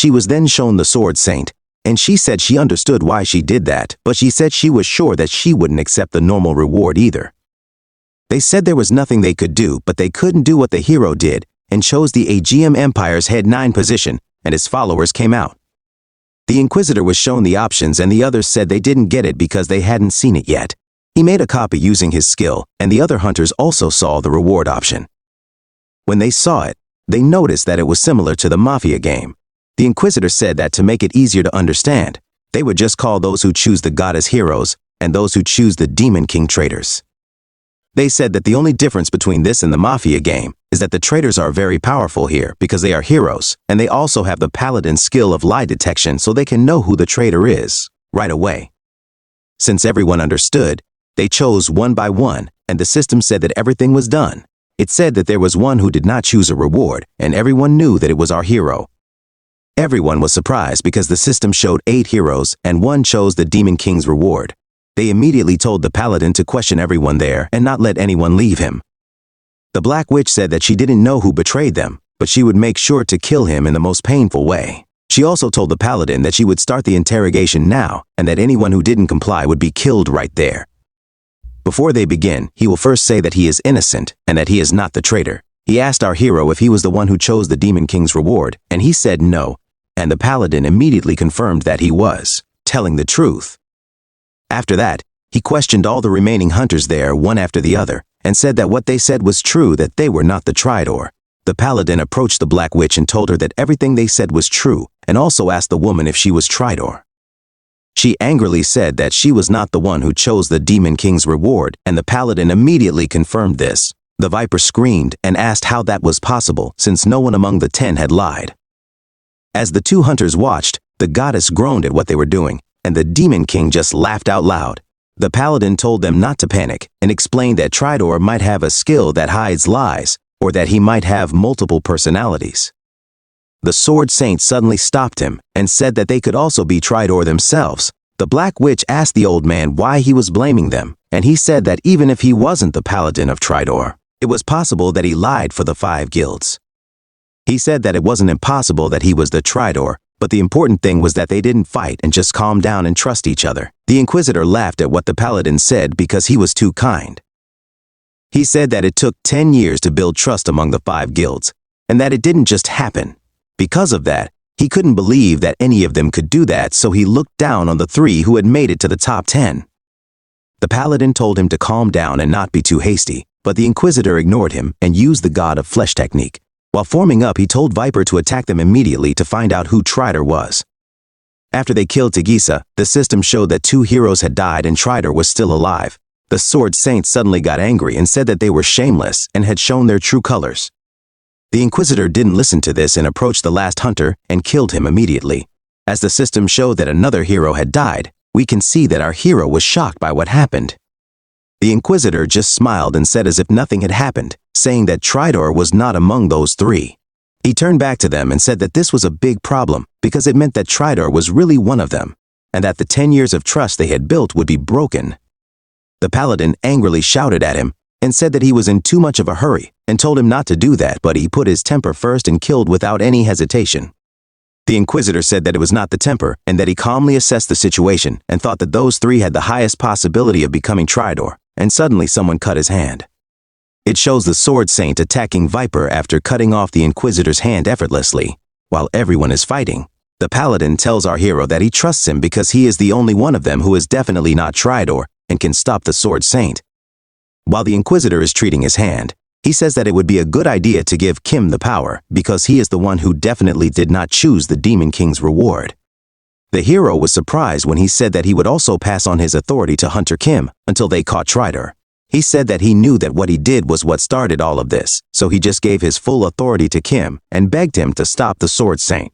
She was then shown the sword saint, and she said she understood why she did that, but she said she was sure that she wouldn't accept the normal reward either. They said there was nothing they could do, but they couldn't do what the hero did, and chose the Aegean Empire's head 9 position, and his followers came out. The Inquisitor was shown the options, and the others said they didn't get it because they hadn't seen it yet. He made a copy using his skill, and the other hunters also saw the reward option. When they saw it, they noticed that it was similar to the Mafia game. The Inquisitor said that to make it easier to understand, they would just call those who choose the goddess heroes and those who choose the demon king traitors. They said that the only difference between this and the Mafia game is that the traitors are very powerful here because they are heroes, and they also have the paladin's skill of lie detection so they can know who the traitor is right away. Since everyone understood, they chose one by one, and the system said that everything was done. It said that there was one who did not choose a reward, and everyone knew that it was our hero. Everyone was surprised because the system showed 8 heroes and one chose the Demon King's reward. They immediately told the paladin to question everyone there and not let anyone leave him. The Black Witch said that she didn't know who betrayed them, but she would make sure to kill him in the most painful way. She also told the paladin that she would start the interrogation now and that anyone who didn't comply would be killed right there. Before they begin, he will first say that he is innocent and that he is not the traitor. He asked our hero if he was the one who chose the Demon King's reward, and he said no, and the paladin immediately confirmed that he was telling the truth. After that, he questioned all the remaining hunters there one after the other, and said that what they said was true, that they were not the traitor. The paladin approached the Black Witch and told her that everything they said was true, and also asked the woman if she was traitor. She angrily said that she was not the one who chose the Demon King's reward, and the paladin immediately confirmed this. The Viper screamed and asked how that was possible, since no one among the 10 had lied. As the 2 hunters watched, the goddess groaned at what they were doing, and the Demon King just laughed out loud. The paladin told them not to panic and explained that traitor might have a skill that hides lies, or that he might have multiple personalities. The Sword Saint suddenly stopped him and said that they could also be traitor themselves. The Black Witch asked the old man why he was blaming them, and he said that even if he wasn't the paladin of traitor, it was possible that he lied for the 5 guilds. He said that it wasn't impossible that he was the traitor, but the important thing was that they didn't fight and just calm down and trust each other. The Inquisitor laughed at what the paladin said because he was too kind. He said that it took 10 years to build trust among the 5 guilds, and that it didn't just happen. Because of that, he couldn't believe that any of them could do that, so he looked down on the 3 who had made it to the top 10. The paladin told him to calm down and not be too hasty, but the Inquisitor ignored him and used the God of Flesh technique. While forming up, he told Viper to attack them immediately to find out who traitor was. After they killed Tegisa, the system showed that 2 heroes had died and traitor was still alive. The Sword Saint suddenly got angry and said that they were shameless and had shown their true colors. The Inquisitor didn't listen to this and approached the last hunter and killed him immediately. As the system showed that another hero had died, we can see that our hero was shocked by what happened. The Inquisitor just smiled and said as if nothing had happened, saying that traitor was not among those 3. He turned back to them and said that this was a big problem because it meant that traitor was really one of them, and that the 10 years of trust they had built would be broken. The paladin angrily shouted at him and said that he was in too much of a hurry and told him not to do that, but he put his temper first and killed without any hesitation. The Inquisitor said that it was not the temper and that he calmly assessed the situation and thought that those 3 had the highest possibility of becoming traitor, and suddenly someone cut his hand. It shows the Sword Saint attacking Viper after cutting off the Inquisitor's hand effortlessly. While everyone is fighting, the paladin tells our hero that he trusts him because he is the only one of them who is definitely not traitor and can stop the Sword Saint. While the Inquisitor is treating his hand, he says that it would be a good idea to give Kim the power because he is the one who definitely did not choose the Demon King's reward. The hero was surprised when he said that he would also pass on his authority to Hunter Kim until they caught traitor. He said that he knew that what he did was what started all of this, so he just gave his full authority to Kim and begged him to stop the Sword Saint.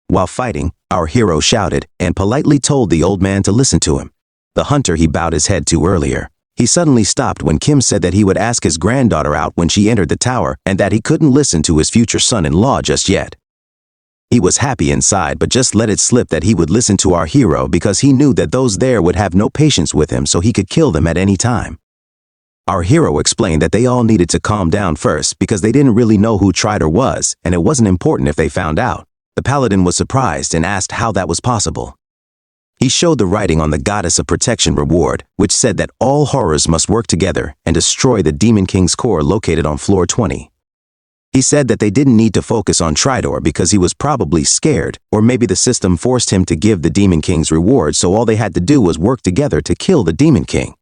While fighting, our hero shouted and politely told the old man to listen to him. The hunter he bowed his head to earlier. He suddenly stopped when Kim said that he would ask his granddaughter out when she entered the tower and that he couldn't listen to his future son-in-law just yet. He was happy inside but just let it slip that he would listen to our hero because he knew that those there would have no patience with him so he could kill them at any time. Our hero explained that they all needed to calm down first because they didn't really know who traitor was and it wasn't important if they found out. The paladin was surprised and asked how that was possible. He showed the writing on the Goddess of Protection reward, which said that all horrors must work together and destroy the Demon King's core located on floor 20. He said that they didn't need to focus on Tridor because he was probably scared, or maybe the system forced him to give the Demon King's reward, so all they had to do was work together to kill the Demon King.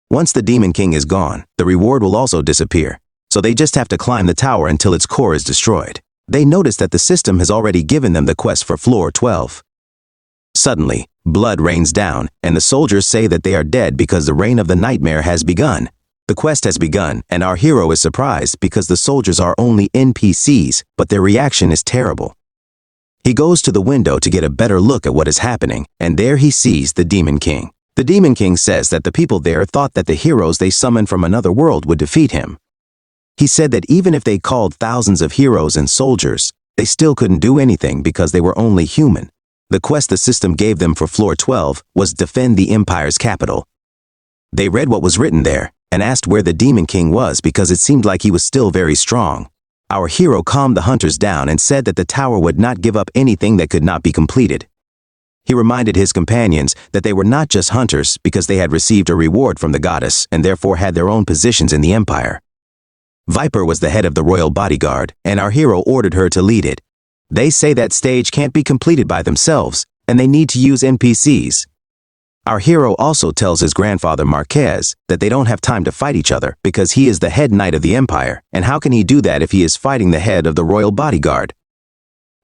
Once the Demon King is gone, the reward will also disappear, so they just have to climb the tower until its core is destroyed. They notice that the system has already given them the quest for floor 12. Suddenly, blood rains down, and the soldiers say that they are dead because the reign of the nightmare has begun. The quest has begun, and our hero is surprised because the soldiers are only NPCs, but their reaction is terrible. He goes to the window to get a better look at what is happening, and there he sees the Demon King. The Demon King says that the people there thought that the heroes they summoned from another world would defeat him. He said that even if they called thousands of heroes and soldiers, they still couldn't do anything because they were only human. The quest the system gave them for floor 12 was defend the Empire's capital. They read what was written there and asked where the Demon King was because it seemed like he was still very strong. Our hero calmed the hunters down and said that the tower would not give up anything that could not be completed. He reminded his companions that they were not just hunters because they had received a reward from the goddess and therefore had their own positions in the Empire. Viper was the head of the royal bodyguard, and our hero ordered her to lead it. They say that stage can't be completed by themselves, and they need to use NPCs. Our hero also tells his grandfather Marquez that they don't have time to fight each other because he is the head knight of the Empire, and how can he do that if he is fighting the head of the royal bodyguard?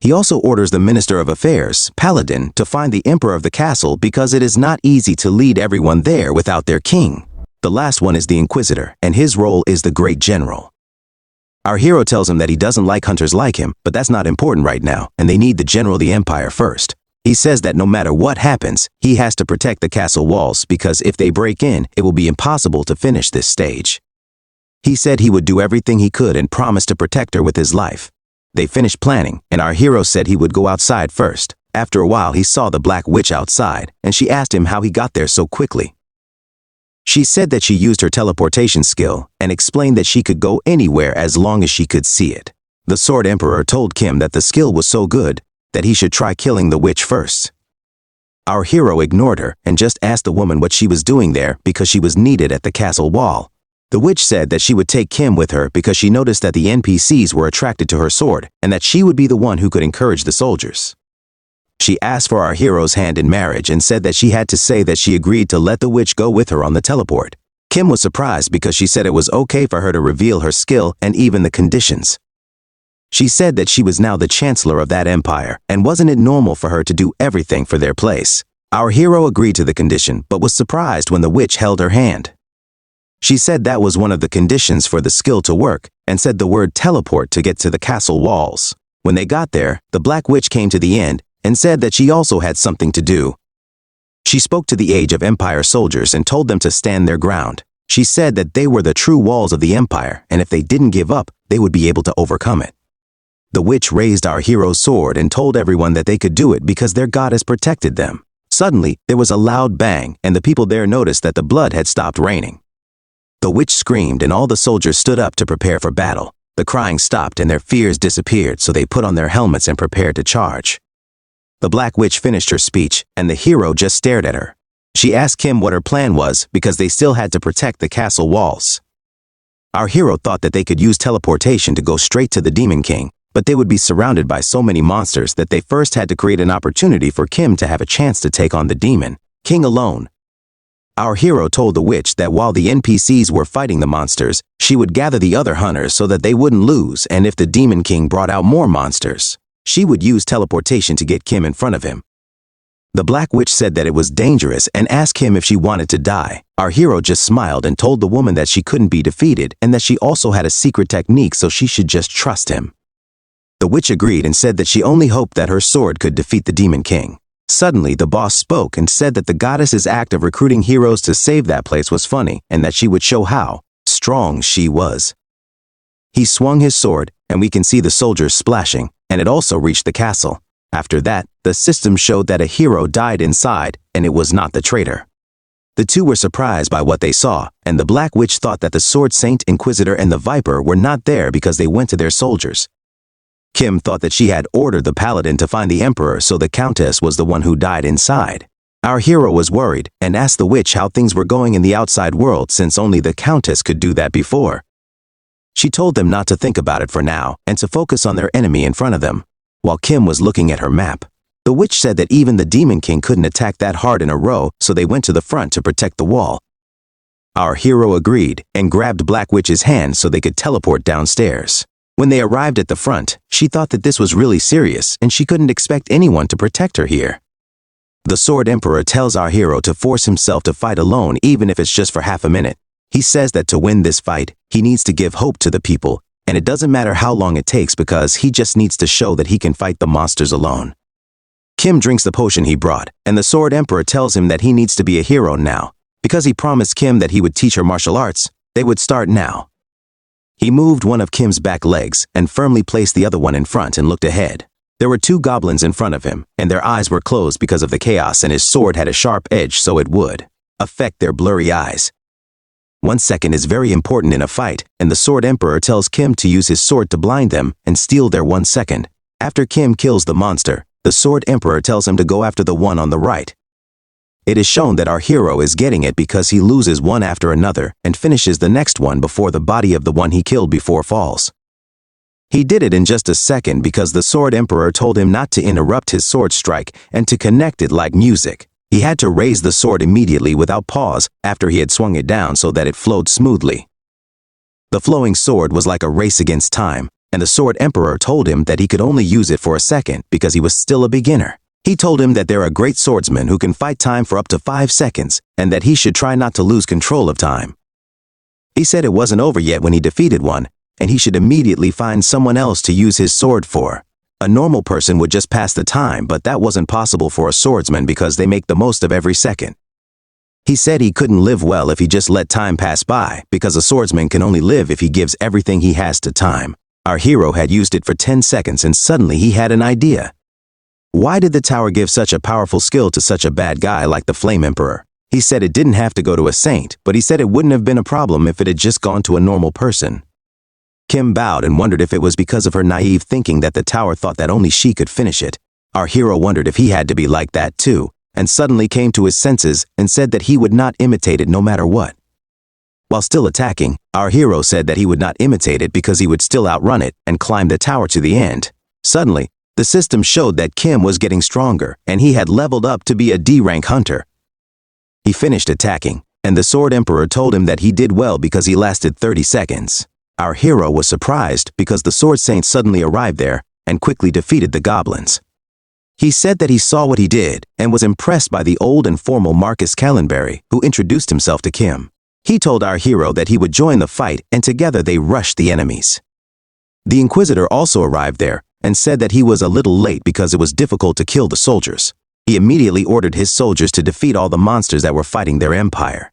He also orders the Minister of Affairs, Paladin, to find the Emperor of the castle because it is not easy to lead everyone there without their king. The last one is the Inquisitor, and his role is the Great General. Our hero tells him that he doesn't like hunters like him, but that's not important right now, and they need the General of the Empire first. He says that no matter what happens, he has to protect the castle walls because if they break in, it will be impossible to finish this stage. He said he would do everything he could and promised to protect her with his life. They finished planning, and our hero said he would go outside first. After a while, he saw the Black Witch outside, and she asked him how he got there so quickly. She said that she used her teleportation skill and explained that she could go anywhere as long as she could see it. The Sword Emperor told Kim that the skill was so good that he should try killing the witch first. Our hero ignored her and just asked the woman what she was doing there because she was needed at the castle wall. The witch said that she would take Kim with her because she noticed that the NPCs were attracted to her sword and that she would be the one who could encourage the soldiers. She asked for our hero's hand in marriage and said that she had to say that she agreed to let the witch go with her on the teleport. Kim was surprised because she said it was okay for her to reveal her skill and even the conditions. She said that she was now the chancellor of that empire, and wasn't it normal for her to do everything for their place? Our hero agreed to the condition, but was surprised when the witch held her hand. She said that was one of the conditions for the skill to work, and said the word teleport to get to the castle walls. When they got there, the Black Witch came to the end, and said that she also had something to do. She spoke to the age of Empire soldiers and told them to stand their ground. She said that they were the true walls of the Empire, and if they didn't give up, they would be able to overcome it. The witch raised our hero's sword and told everyone that they could do it because their goddess protected them. Suddenly, there was a loud bang, and the people there noticed that the blood had stopped raining. The witch screamed, and all the soldiers stood up to prepare for battle. The crying stopped, and their fears disappeared, so they put on their helmets and prepared to charge. The Black Witch finished her speech, and the hero just stared at her. She asked Kim what her plan was because they still had to protect the castle walls. Our hero thought that they could use teleportation to go straight to the Demon King, but they would be surrounded by so many monsters that they first had to create an opportunity for Kim to have a chance to take on the Demon King alone. Our hero told the witch that while the NPCs were fighting the monsters, she would gather the other hunters so that they wouldn't lose, and if the Demon King brought out more monsters, she would use teleportation to get Kim in front of him. The Black Witch said that it was dangerous and asked him if she wanted to die. Our hero just smiled and told the woman that she couldn't be defeated and that she also had a secret technique, so she should just trust him. The witch agreed and said that she only hoped that her sword could defeat the Demon King. Suddenly, the boss spoke and said that the goddess's act of recruiting heroes to save that place was funny and that she would show how strong she was. He swung his sword, and we can see the soldiers splashing, and it also reached the castle. After that, the system showed that a hero died inside, and it was not the traitor. The two were surprised by what they saw, and the Black Witch thought that the Sword Saint, Inquisitor, and the Viper were not there because they went to their soldiers. Kim thought that she had ordered the paladin to find the emperor, so the countess was the one who died inside. Our hero was worried and asked the witch how things were going in the outside world, since only the countess could do that before. She told them not to think about it for now and to focus on their enemy in front of them. While Kim was looking at her map, the witch said that even the Demon King couldn't attack that hard in a row, so they went to the front to protect the wall. Our hero agreed and grabbed Black Witch's hand so they could teleport downstairs. When they arrived at the front, she thought that this was really serious and she couldn't expect anyone to protect her here. The Sword Emperor tells our hero to force himself to fight alone, even if it's just for half a minute. He says that to win this fight, he needs to give hope to the people, and it doesn't matter how long it takes because he just needs to show that he can fight the monsters alone. Kim drinks the potion he brought, and the Sword Emperor tells him that he needs to be a hero now. Because he promised Kim that he would teach her martial arts, they would start now. He moved one of Kim's back legs and firmly placed the other one in front and looked ahead. There were 2 goblins in front of him, and their eyes were closed because of the chaos, and his sword had a sharp edge so it would affect their blurry eyes. 1 second is very important in a fight, and the Sword Emperor tells Kim to use his sword to blind them and steal their 1 second. After Kim kills the monster, the Sword Emperor tells him to go after the one on the right. It is shown that our hero is getting it because he loses one after another and finishes the next one before the body of the one he killed before falls. He did it in just a second because the Sword Emperor told him not to interrupt his sword strike and to connect it like music. He had to raise the sword immediately without pause after he had swung it down so that it flowed smoothly. The flowing sword was like a race against time, and the Sword Emperor told him that he could only use it for a second because he was still a beginner. He told him that there are great swordsmen who can fight time for up to 5 seconds and that he should try not to lose control of time. He said it wasn't over yet when he defeated one, and he should immediately find someone else to use his sword for. A normal person would just pass the time, but that wasn't possible for a swordsman because they make the most of every second. He said he couldn't live well if he just let time pass by because a swordsman can only live if he gives everything he has to time. Our hero had used it for 10 seconds and suddenly he had an idea. Why did the tower give such a powerful skill to such a bad guy like the Flame Emperor? He said it didn't have to go to a saint, but he said it wouldn't have been a problem if it had just gone to a normal person. Kim bowed and wondered if it was because of her naive thinking that the tower thought that only she could finish it. Our hero wondered if he had to be like that too, and suddenly came to his senses and said that he would not imitate it no matter what. While still attacking, our hero said that he would not imitate it because he would still outrun it and climb the tower to the end. Suddenly, the system showed that Kim was getting stronger and he had leveled up to be a D-rank hunter. He finished attacking, and the Sword Emperor told him that he did well because he lasted 30 seconds. Our hero was surprised because the Sword Saint suddenly arrived there and quickly defeated the goblins. He said that he saw what he did and was impressed by the old and formal Marcus Callenberry, who introduced himself to Kim. He told our hero that he would join the fight, and together they rushed the enemies. The Inquisitor also arrived there and said that he was a little late because it was difficult to kill the soldiers. He immediately ordered his soldiers to defeat all the monsters that were fighting their empire.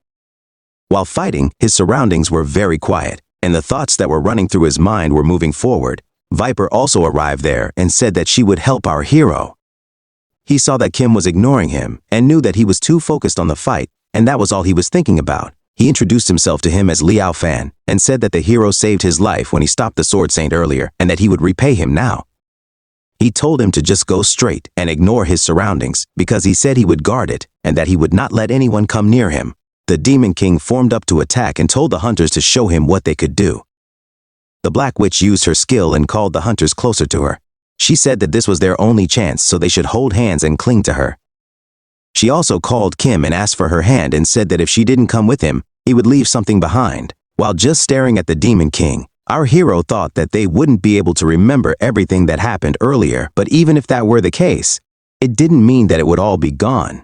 While fighting, his surroundings were very quiet, and the thoughts that were running through his mind were moving forward. Viper also arrived there and said that she would help our hero. He saw that Kim was ignoring him and knew that he was too focused on the fight, and that was all he was thinking about. He introduced himself to him as Liao Fan and said that the hero saved his life when he stopped the Sword Saint earlier and that he would repay him now. He told him to just go straight and ignore his surroundings because he said he would guard it and that he would not let anyone come near him. The Demon King formed up to attack and told the hunters to show him what they could do. The Black Witch used her skill and called the hunters closer to her. She said that this was their only chance, so they should hold hands and cling to her. She also called Kim and asked for her hand and said that if she didn't come with him, he would leave something behind. While just staring at the Demon King, our hero thought that they wouldn't be able to remember everything that happened earlier, but even if that were the case, it didn't mean that it would all be gone.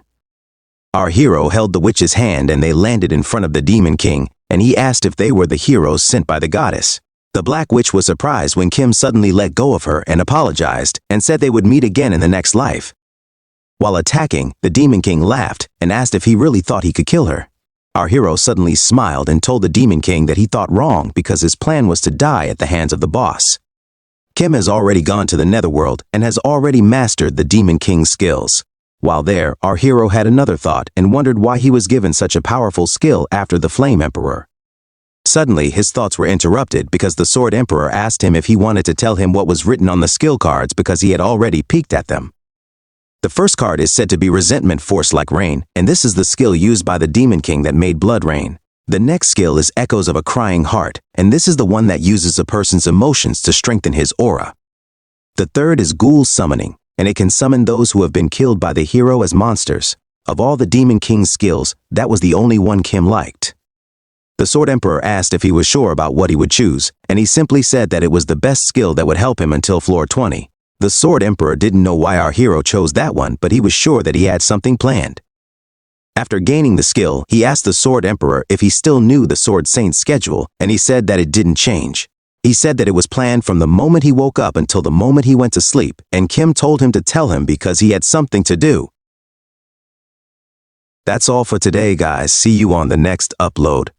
Our hero held the witch's hand and they landed in front of the Demon King, and he asked if they were the heroes sent by the goddess. The Black Witch was surprised when Kim suddenly let go of her and apologized and said they would meet again in the next life. While attacking, the Demon King laughed and asked if he really thought he could kill her. Our hero suddenly smiled and told the Demon King that he thought wrong because his plan was to die at the hands of the boss. Kim has already gone to the Netherworld and has already mastered the Demon King's skills. While there, our hero had another thought and wondered why he was given such a powerful skill after the Flame Emperor. Suddenly, his thoughts were interrupted because the Sword Emperor asked him if he wanted to tell him what was written on the skill cards because he had already peeked at them. The first card is said to be Resentment Force Like Rain, and this is the skill used by the Demon King that made blood rain. The next skill is Echoes of a Crying Heart, and this is the one that uses a person's emotions to strengthen his aura. The third is Ghoul Summoning, and it can summon those who have been killed by the hero as monsters. Of all the Demon King's skills, that was the only one Kim liked. The Sword Emperor asked if he was sure about what he would choose, and he simply said that it was the best skill that would help him until floor 20. The Sword Emperor didn't know why our hero chose that one, but he was sure that he had something planned. After gaining the skill, he asked the Sword Emperor if he still knew the Sword Saint's schedule, and he said that it didn't change. He said that it was planned from the moment he woke up until the moment he went to sleep, and Kim told him to tell him because he had something to do. That's all for today, guys. See you on the next upload.